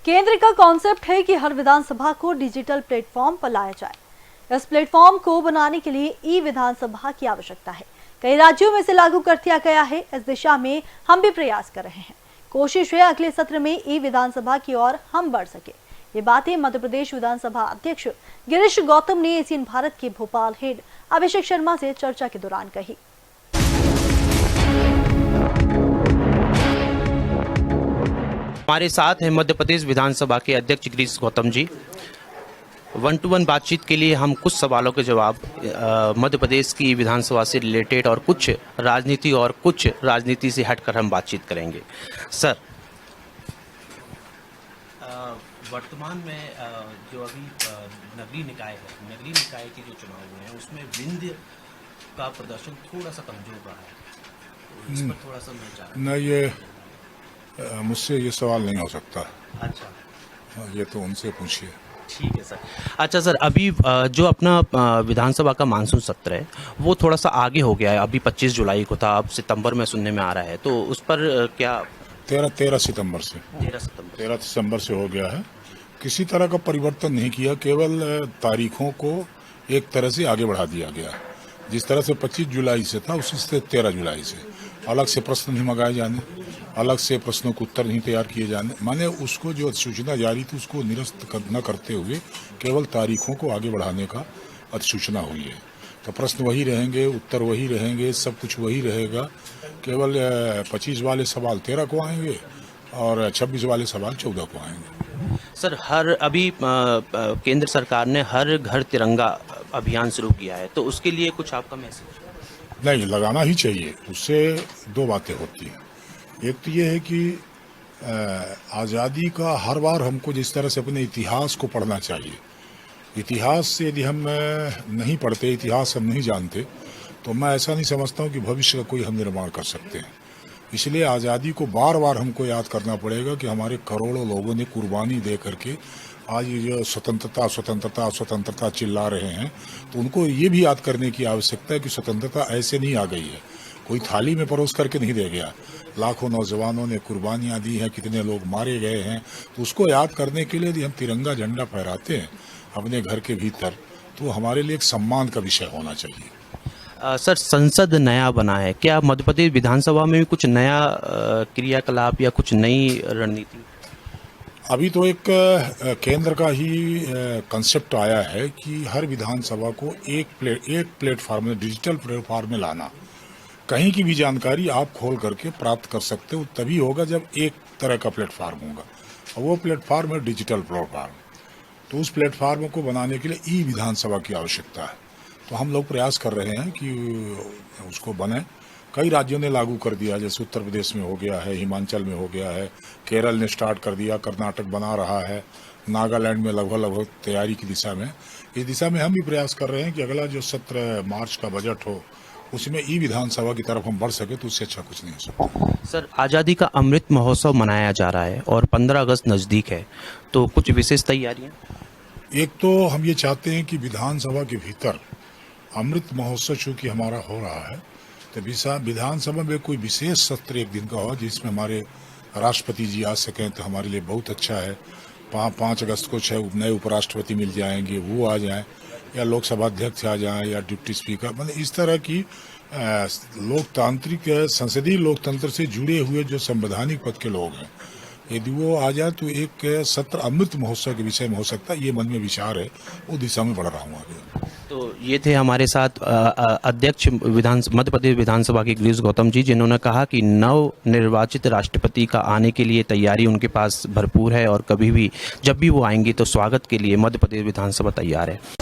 केंद्र का कॉन्सेप्ट है कि हर विधानसभा को डिजिटल प्लेटफॉर्म पर लाया जाए। इस प्लेटफॉर्म को बनाने के लिए ई विधानसभा की आवश्यकता है। कई राज्यों में इसे लागू कर दिया गया है। इस दिशा में हम भी प्रयास कर रहे हैं। कोशिश है अगले सत्र में ई विधानसभा की ओर हम बढ़ सके। ये बातें मध्य प्रदेश विधानसभा अध्यक्ष गिरीश गौतम ने एशियन भारत के भोपाल हेड अभिषेक शर्मा से चर्चा के दौरान कही। हमारे साथ हैं मध्य प्रदेश विधानसभा के अध्यक्ष गिरीश गौतम जी। 1-to-1 बातचीत के लिए हम कुछ सवालों के जवाब मध्य प्रदेश की विधानसभा से रिलेटेड और कुछ राजनीति और कुछ राजनीति से हटकर हम बातचीत करेंगे। सर, वर्तमान में जो अभी नगरीय निकाय है, नगरीय निकाय के जो चुनाव हुए हैं उसमें विंध्य का प्रदर्शन थोड़ा सा कमजोर रहा है। इस पर थोड़ा सा मैं चाह रहा न, ये मुझसे ये सवाल नहीं हो सकता। अच्छा, ये तो उनसे पूछिए। ठीक है सर। अच्छा सर, अभी जो अपना विधानसभा का मानसून सत्र है वो थोड़ा सा आगे हो गया है। अभी 25 जुलाई को था, अब सितंबर में सुनने में आ रहा है, तो उस पर क्या 13 सितंबर से 13 सितंबर से हो गया है। किसी तरह का परिवर्तन नहीं किया, केवल तारीखों को एक तरह से आगे बढ़ा दिया गया। जिस तरह से 25 जुलाई से था उसी से 13 जुलाई से। अलग से प्रश्न नहीं मंगाए जाने, अलग से प्रश्नों के उत्तर नहीं तैयार किए जाने, माने उसको जो सूचना जारी थी उसको निरस्त न करते हुए केवल तारीखों को आगे बढ़ाने का अधिसूचना हुई है। तो प्रश्न वही रहेंगे, उत्तर वही रहेंगे, सब कुछ वही रहेगा। केवल 25 वाले सवाल 13 को आएंगे और 26 वाले सवाल 14 को आएंगे। सर, अभी केंद्र सरकार ने हर घर तिरंगा अभियान शुरू किया है, तो उसके लिए कुछ आपका मैसेज? नहीं, लगाना ही चाहिए। उससे दो बातें होती हैं। एक तो ये है कि आज़ादी का हर बार हमको जिस तरह से अपने इतिहास को पढ़ना चाहिए। इतिहास से यदि हम नहीं पढ़ते, इतिहास हम नहीं जानते, तो मैं ऐसा नहीं समझता हूँ कि भविष्य का कोई हम निर्माण कर सकते हैं। इसलिए आज़ादी को बार बार हमको याद करना पड़ेगा कि हमारे करोड़ों लोगों ने कुर्बानी दे करके आज ये जो स्वतंत्रता स्वतंत्रता स्वतंत्रता चिल्ला रहे हैं, तो उनको ये भी याद करने की आवश्यकता है कि स्वतंत्रता ऐसे नहीं आ गई है, कोई थाली में परोस करके नहीं दे गया। लाखों नौजवानों ने कुर्बानियां दी हैं, कितने लोग मारे गए हैं, तो उसको याद करने के लिए यदि हम तिरंगा झंडा फहराते हैं अपने घर के भीतर, तो हमारे लिए एक सम्मान का विषय होना चाहिए। सर, संसद नया बना है, क्या मध्य प्रदेश विधानसभा में भी कुछ नया क्रियाकलाप या कुछ नई रणनीति? अभी तो एक केंद्र का ही कंसेप्ट आया है कि हर विधानसभा को एक प्लेटफॉर्म में, डिजिटल प्लेटफॉर्म में लाना। कहीं की भी जानकारी आप खोल करके प्राप्त कर सकते हो, तभी होगा जब एक तरह का प्लेटफॉर्म होगा, और वो प्लेटफॉर्म है डिजिटल प्लेटफॉर्म। तो उस प्लेटफॉर्म को बनाने के लिए ई विधानसभा की आवश्यकता है। तो हम लोग प्रयास कर रहे हैं कि उसको बने। कई राज्यों ने लागू कर दिया, जैसे उत्तर प्रदेश में हो गया है, हिमाचल में हो गया है, केरल ने स्टार्ट कर दिया, कर्नाटक बना रहा है, नागालैंड में लगभग तैयारी की दिशा में। इस दिशा में हम भी प्रयास कर रहे हैं कि अगला जो सत्र मार्च का बजट हो उसमें ई विधानसभा की तरफ हम बढ़ सके, तो उससे अच्छा कुछ नहीं हो सकता। सर, आज़ादी का अमृत महोत्सव मनाया जा रहा है और 15 अगस्त नज़दीक है, तो कुछ विशेष तैयारियां? एक तो हम ये चाहते हैं कि विधानसभा के भीतर अमृत महोत्सव चूँकि हमारा हो रहा है, तो विधानसभा में कोई विशेष सत्र एक दिन का हो जिसमें हमारे राष्ट्रपति जी आ सकें, तो हमारे लिए बहुत अच्छा है। 5 अगस्त को 6 नए उपराष्ट्रपति मिल जाएंगे, वो आ जाएं, या लोकसभा अध्यक्ष आ जाएं, या डिप्टी स्पीकर, मतलब इस तरह की लोकतांत्रिक संसदीय लोकतंत्र से जुड़े हुए जो संवैधानिक पद के लोग हैं, यदि वो आ जाए तो एक सत्र अमृत महोत्सव के विषय में हो सकता है। ये मन में विचार है, वो दिशा में बढ़ रहा हूँ आगे। तो ये थे हमारे साथ अध्यक्ष मध्य प्रदेश विधानसभा के गिरीश गौतम जी, जिन्होंने कहा कि नव निर्वाचित राष्ट्रपति का आने के लिए तैयारी उनके पास भरपूर है और कभी भी जब भी वो आएंगे तो स्वागत के लिए मध्य प्रदेश विधानसभा तैयार है।